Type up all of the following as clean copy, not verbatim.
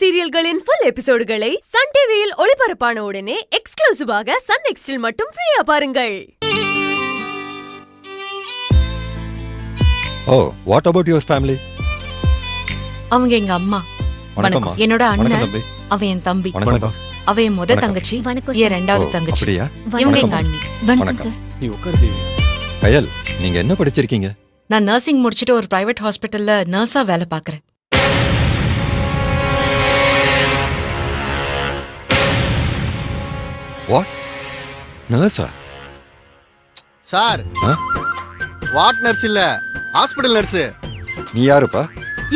சீரியல்களின் full எபிசோடுகளை Sun டிவியில் ஒளிபரப்பான உடனே எக்ஸ்க்ளூசிவாக சன் நெக்ஸ்டில் மட்டும் ஃப்ரீயா பாருங்கள். Oh, what about your family? அவங்க எங்க அம்மா. வணக்கம். என்னோட அண்ணன், அவ என் தம்பி. அவ என் முத தங்கச்சி, என் ரெண்டாவது தங்கச்சி. இவங்க எங்க அண்ணி. வணக்கம் சார். நீ உட்காரு தேவி. கயல், நீங்க என்ன படிச்சிருக்கீங்க? நான் நர்சிங் முடிச்சிட்டு ஒரு பிரைவேட் ஹாஸ்பிட்டல்ல நர்ஸா வேலை பார்க்கறேன். What? நர்ஸா? சார், வாட் நர்ஸ் இல்ல, ஹாஸ்பிடல் நர்ஸ். நீ யாருப்பா?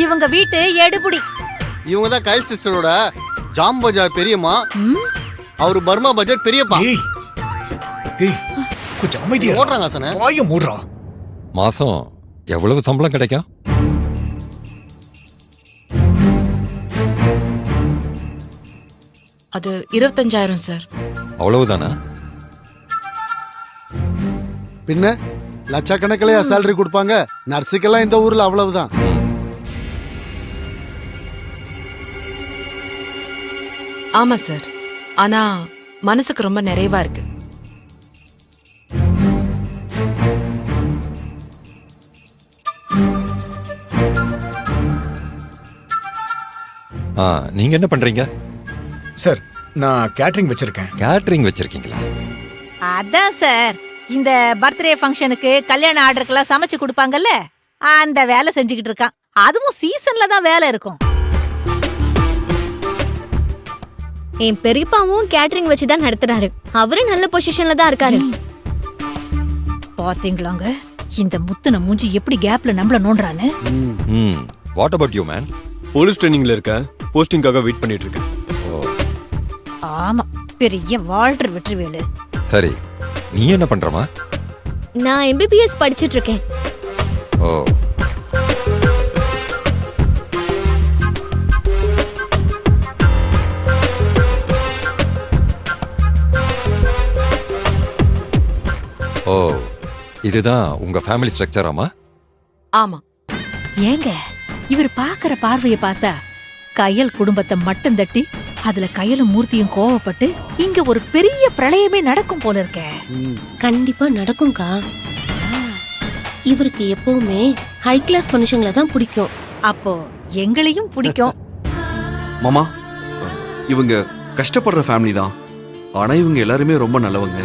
இவங்க வீட்டு எடுபுடி. இவங்க தான் கயல் சிஸ்டரோட ஜாம் பஜார் பெரியம்மா. அவரு பர்மா பஜார் பெரியப்பா. டேய், கொஞ்சம் அமைதியா இரு. ஓடுறாங்க சனே. வாயை மூடுறா. மாசம் எவ்வளவு சம்பளம் கிடைக்கும்? அது 25,000 சார். அவ்வளவுதானா? பின்ன லட்சக்கணக்கிலேயே சேலரி கொடுப்பாங்க. நர்ஸுக்கெல்லாம் இந்த ஊர்ல அவ்வளவுதான். ஆமா சார், ஆனா மனசுக்கு ரொம்ப நிறைவா இருக்கு. நீங்க என்ன பண்றீங்க? சார், நான் கேட்டரிங் வச்சிருக்கேன். கேட்டரிங் வச்சிருக்கீங்களா? அதான் சார், இந்த பர்த்டே ஃபங்க்ஷனுக்கு கல்யாண ஆர்டருக்கெல்லாம் சமைச்சு கொடுப்பாங்கல்ல, அந்த வேலை செஞ்சுக்கிட்டு இருக்கான். அதுவும் சீசன்ல தான் வேலை இருக்கும். என் பெரியப்பாவும் கேட்டரிங் வச்சுதான் நடத்துறாரு. அவரு நல்ல பொசிஷன்ல தான் இருக்காரு. பாத்தீங்களாங்க, இந்த முத்துன மூஞ்சி எப்படி கேப்ல நம்மள நோண்டறானு. What about you man? Police ட்ரெயினிங்ல இருக்கேன். போஸ்டிங்காக வெயிட் பண்ணிட்டு இருக்கேன். ஆமா, பெரிய வால்டர் வெற்றிவேலு. சரி, நீ என்ன பண்றமா? நான் MBBS படிச்சிட்டு இருக்கேன். ஓ. ஓ, இதுதான் உங்க ஃபேமிலி ஸ்ட்ரக்சராமா? ஆமா. ஏங்க, இவர் பாக்குற பார்வையை பார்த்தா கயல் குடும்பத்தை மட்டும் தட்டி அதுல கயலும் மூர்த்தியும் கோவப்பட்டு இங்க ஒரு பெரிய பிரளயமே நடக்கும் போல இருக்க. கண்டிப்பா நடக்கும்க்கா. இவருக்கு எப்பவுமே ஹை கிளாஸ் மனுஷங்கள தான் பிடிக்கும். அப்போ எங்களையும் பிடிக்கும். மாமா, இவங்க கஷ்டப்படுற ஃபேமிலி தான், ஆனா இவங்க எல்லாருமே ரொம்ப நல்லவங்க.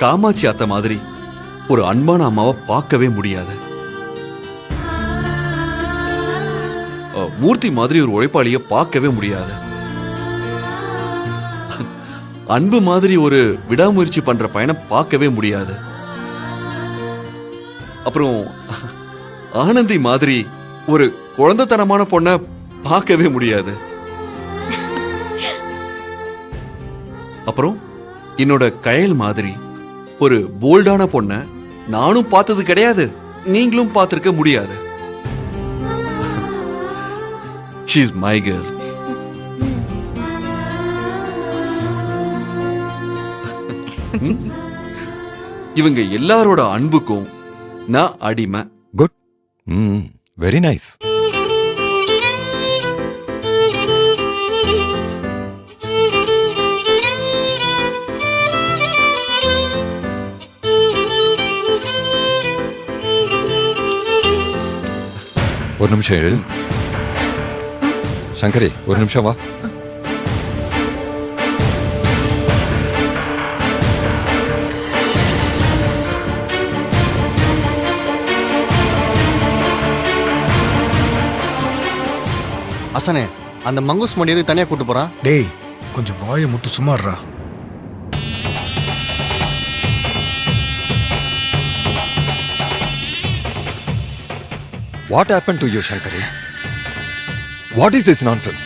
காமாட்சி அத்தை மாதிரி ஒரு அன்பான அம்மாவை பார்க்கவே முடியாது. மூர்த்தி மாதிரி ஒரு உழைப்பாளிய பார்க்கவே முடியாது. அன்பு மாதிரி ஒரு விடாமுயற்சி பண்ற பையனை பார்க்கவே முடியாது. அப்புறம் ஆனந்தி மாதிரி ஒரு குழந்தைத்தனமான பொண்ணை பார்க்கவே முடியாது. அப்புறம் என்னோட கயல் மாதிரி ஒரு போல்டான பொண்ணை நானும் பார்த்தது கிடையாது, நீங்களும் பார்த்திருக்க முடியாது. She is my girl. இவங்க எல்லாரோட அன்புக்கும் நான் அடிமை. குட். Very nice. ஒரு நிமிஷம் எழு. சங்கரி, ஒரு நிமிஷம் வா. அசனே, அந்த மங்கூஸ் மணி எதுக்கு தனியா கூட்டு போறான்? டேய், கொஞ்சம் வாயை முட்டு சும்மாறா. What happened to you, Shankari? What is this nonsense?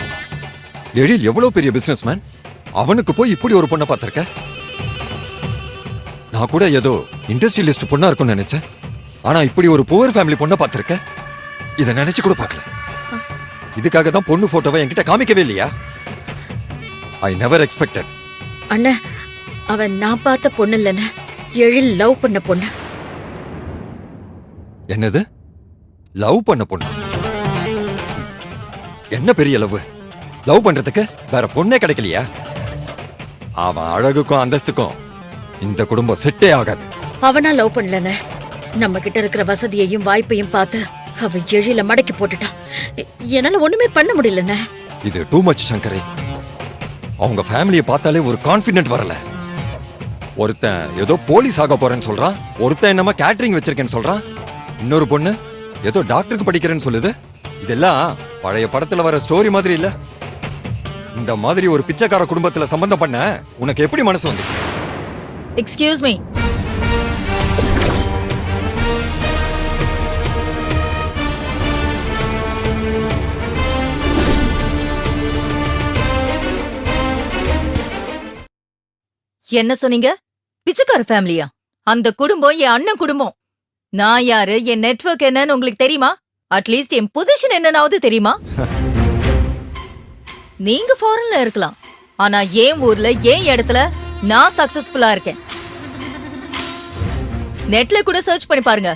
எழில் எவ்வளவு பெரிய பிசினஸ் மேன், அவனுக்கு போய் இப்படி ஒரு பொண்ணை பார்த்திருக்க? நான் கூட ஏதோ இண்டஸ்ட்ரியலிஸ்ட் பொண்ணா இருக்கும்னு நினைச்சேன். ஆனா இப்படி ஒரு புவர் ஃபேமிலி பொண்ணை பார்த்திருக்க? இதை நினைச்சு கூட பார்க்கல. இதுக்காக தான் பொண்ணு போட்டோவை என்கிட்ட காமிக்கவே இல்லையா? I never expected. அண்ணா, அவன் நான் பார்த்த பொண்ணு இல்லைன்னு, எழில் லவ் பண்ண பொண்ணு. என்னது? லவ் பண்ண பொண்ணா? என்ன பெரிய லவ் பண்றதுக்கு வேற பொண்ணே கிடைக்கலையா? அவன் அழகுக்கும் அந்தஸ்துக்கும் இந்த குடும்பம் செட்டே ஆகாது. அவனா லவ் பண்ணலன்னு நம்ம கிட்ட இருக்கிற வசதியையும் வாய்ப்பையும் பார்த்து அவன் எழில மடக்கி போட்டுட்டான். என்னால ஒண்ணுமே பண்ண முடியலண்ணே. இது டூ மச் சங்கரே. அவங்க ஃபேமிலியை பார்த்தாலே ஒரு கான்ஃபிடென்ட் வரல. ஒருத்தன் ஏதோ போலீஸ் ஆக போறேன்னு சொல்றான், ஒருத்தன் என்னமா கேட்டரிங் வச்சிருக்கேன்னு சொல்றான், இன்னொரு பொண்ணு ஏதோ டாக்டருக்கு படிக்கிறேன்னு சொல்லுது. இதெல்லாம் பழைய படத்துல வர ஸ்டோரி மாதிரி இல்ல. இந்த மாதிரி ஒரு பிச்சைக்கார குடும்பத்துல சம்பந்தம் பண்ண உனக்கு எப்படி மனசு வந்து? Excuse me. என்ன சொன்னீங்க? பிச்சைக்கார ஃபேமிலியா? அந்த குடும்பம் என் அண்ணன் குடும்பம். நான் யாரு, என் நெட்வொர்க் என்னன்னு உங்களுக்கு தெரியுமா? அட்லீஸ்ட் என் பொசிஷன் என்னன்னாவது தெரியுமா? நீங்க ஃபாரின்ல இருக்கலாம், ஆனா என் ஊர்ல என் இடத்துல நான் சக்சஸ்ஃபுல்லா இருக்கேன். நெட்ல கூட சர்ச் பண்ணி பாருங்க.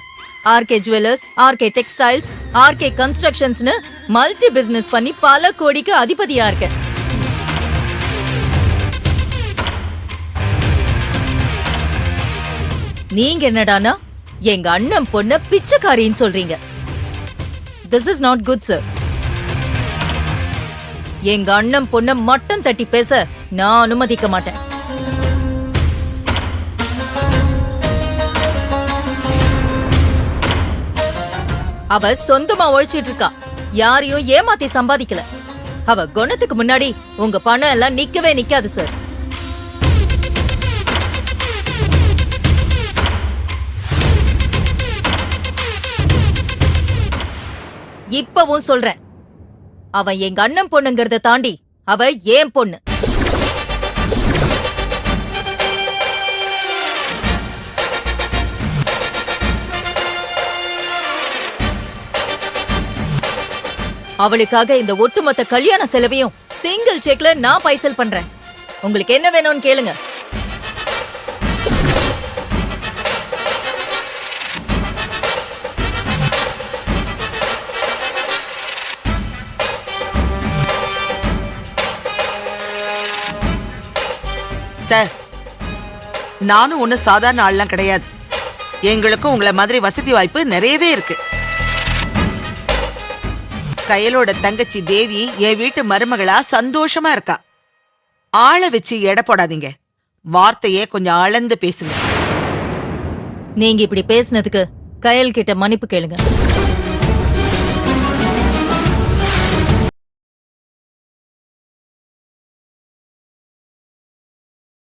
RK jewellers, RK textiles, RK கன்ஸ்ட்ரக்ஷன்ஸ்னு மல்டி பிசினஸ் பண்ணி பல கோடிக்கு அதிபதியா இருக்கேன். நீங்க என்னடானா எங்க அண்ணன் பொண்ண பிச்சைக்காரின்னு சொல்றீங்க. This is not good sir. எங்க அண்ணன் பொண்ண மட்டம் தட்டி பேச நான் அனுமதிக்க மாட்டேன். அவ சொந்தமா உழைச்சிட்டு இருக்கா, யாரையும் ஏமாத்தி சம்பாதிக்கல. அவ குணத்துக்கு முன்னாடி உங்க பணம் எல்லாம் நிக்கவே நிக்காது சார். இப்பவும் சொல்றேன், அவன் எங்க அண்ணன் பொண்ணுங்கிறத தாண்டி அவ ஏன் பொண்ணு. அவளுக்காக இந்த ஒட்டுமொத்த கல்யாண செலவையும் சிங்கிள் செக்ல நான் பைசல் பண்றேன். உங்களுக்கு என்ன வேணும்னு கேளுங்க. சார், நானும் ஒன்னும் சாதாரண ஆள்லாம் கிடையாது. எங்களுக்கும் உங்களை மாதிரி வசதி வாய்ப்பு நிறையவே இருக்கு. கையலோட தங்கச்சி தேவி என் வீட்டு மருமகளா சந்தோஷமா இருக்கா. ஆளை வச்சு எடை போடாதீங்க, வார்த்தையே கொஞ்சம் அளந்து பேசுங்க. நீங்க இப்படி பேசுனதுக்கு கயல் கிட்ட மன்னிப்பு கேளுங்க.